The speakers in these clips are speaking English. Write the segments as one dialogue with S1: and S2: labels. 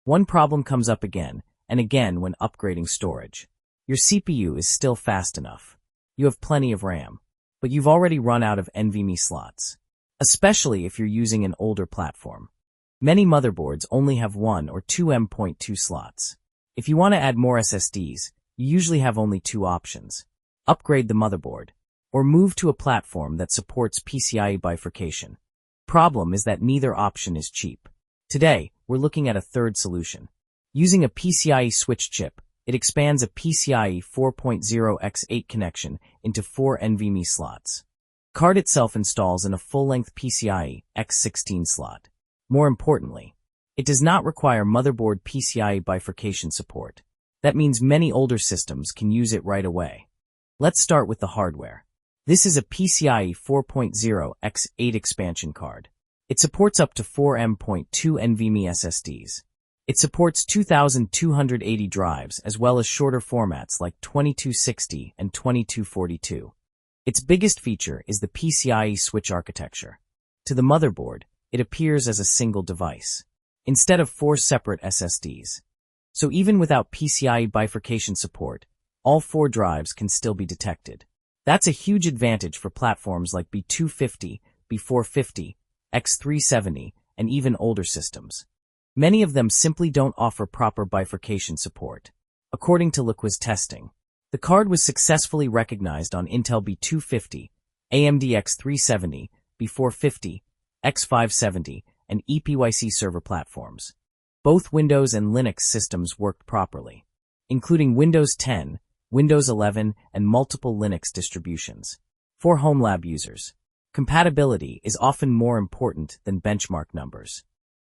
S1: One problem comes up again and again when upgrading storage. Your CPU is still fast enough. You have plenty of RAM, but you've already run out of NVMe slots, especially if you're using an older platform. Many motherboards only have 1 or 2 M.2 slots. If you want to add more SSDs, you usually have only two options: upgrade the motherboard, or move to a platform that supports PCIe bifurcation. Problem is that neither option is cheap. Today, we're looking at a third solution. Using a PCIe switch chip, it expands a PCIe 4.0 x 8 connection into 4 NVMe slots. Card itself installs in a full-length PCIe x 16 slot. More importantly, it does not require motherboard PCIe bifurcation support. That means many older systems can use it right away. Let's start with the hardware. This is a PCIe 4.0 x 8 expansion card. It supports up to 4 M.2 NVMe SSDs. It supports 2,280 drives as well as shorter formats like 2260 and 2242. Its biggest feature is the PCIe switch architecture. To the motherboard, it appears as a single device, instead of 4 separate SSDs. So even without PCIe bifurcation support, all 4 drives can still be detected. That's a huge advantage for platforms like B250, B450, X370, and even older systems. Many of them simply don't offer proper bifurcation support. According to Liquid's testing, the card was successfully recognized on Intel B250, AMD X370, B450, X570, and EPYC server platforms. Both Windows and Linux systems worked properly, including Windows 10, Windows 11, and multiple Linux distributions. For home lab users, compatibility is often more important than benchmark numbers.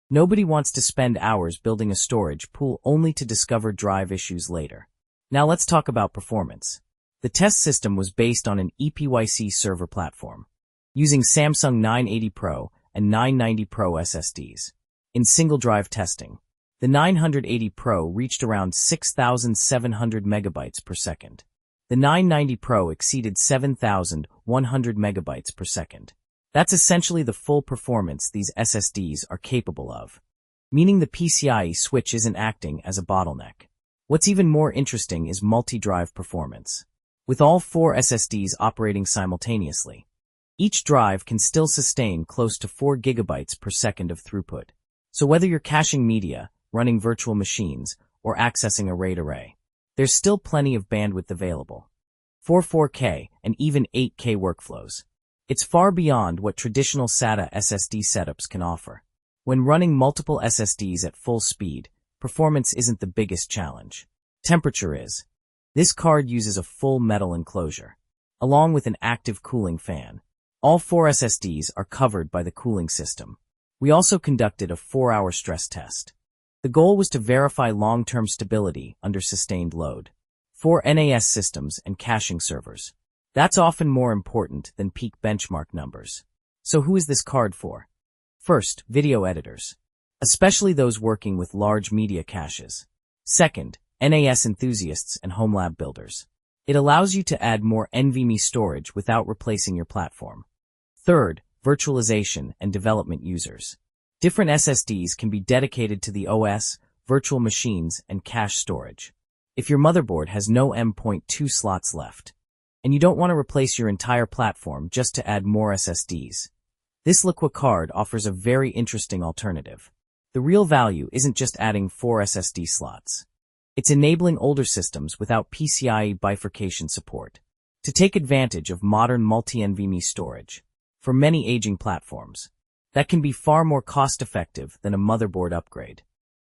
S1: Nobody wants to spend hours building a storage pool only to discover drive issues later. Now let's talk about performance. The test system was based on an EPYC server platform, using Samsung 980 Pro and 990 Pro SSDs. In single-drive testing, the 980 Pro reached around 6,700 megabytes per second. The 990 Pro exceeded 7,100 megabytes per second. That's essentially the full performance these SSDs are capable of, meaning the PCIe switch isn't acting as a bottleneck. What's even more interesting is multi-drive performance. With all 4 SSDs operating simultaneously, each drive can still sustain close to 4 gigabytes per second of throughput. So whether you're caching media, running virtual machines, or accessing a RAID array, there's still plenty of bandwidth available. For 4K and even 8K workflows, it's far beyond what traditional SATA SSD setups can offer. When running multiple SSDs at full speed, performance isn't the biggest challenge. Temperature is. This card uses a full metal enclosure, along with an active cooling fan. All 4 SSDs are covered by the cooling system. We also conducted a 4-hour stress test. The goal was to verify long-term stability under sustained load. For NAS systems and caching servers, that's often more important than peak benchmark numbers. So who is this card for? First, video editors, especially those working with large media caches. Second, NAS enthusiasts and home lab builders. It allows you to add more NVMe storage without replacing your platform. Third, virtualization and development users. Different SSDs can be dedicated to the OS, virtual machines, and cache storage. If your motherboard has no M.2 slots left, and you don't want to replace your entire platform just to add more SSDs, this Liquid card offers a very interesting alternative. The real value isn't just adding 4 SSD slots. It's enabling older systems without PCIe bifurcation support to take advantage of modern multi-NVMe storage. For many aging platforms, that can be far more cost-effective than a motherboard upgrade.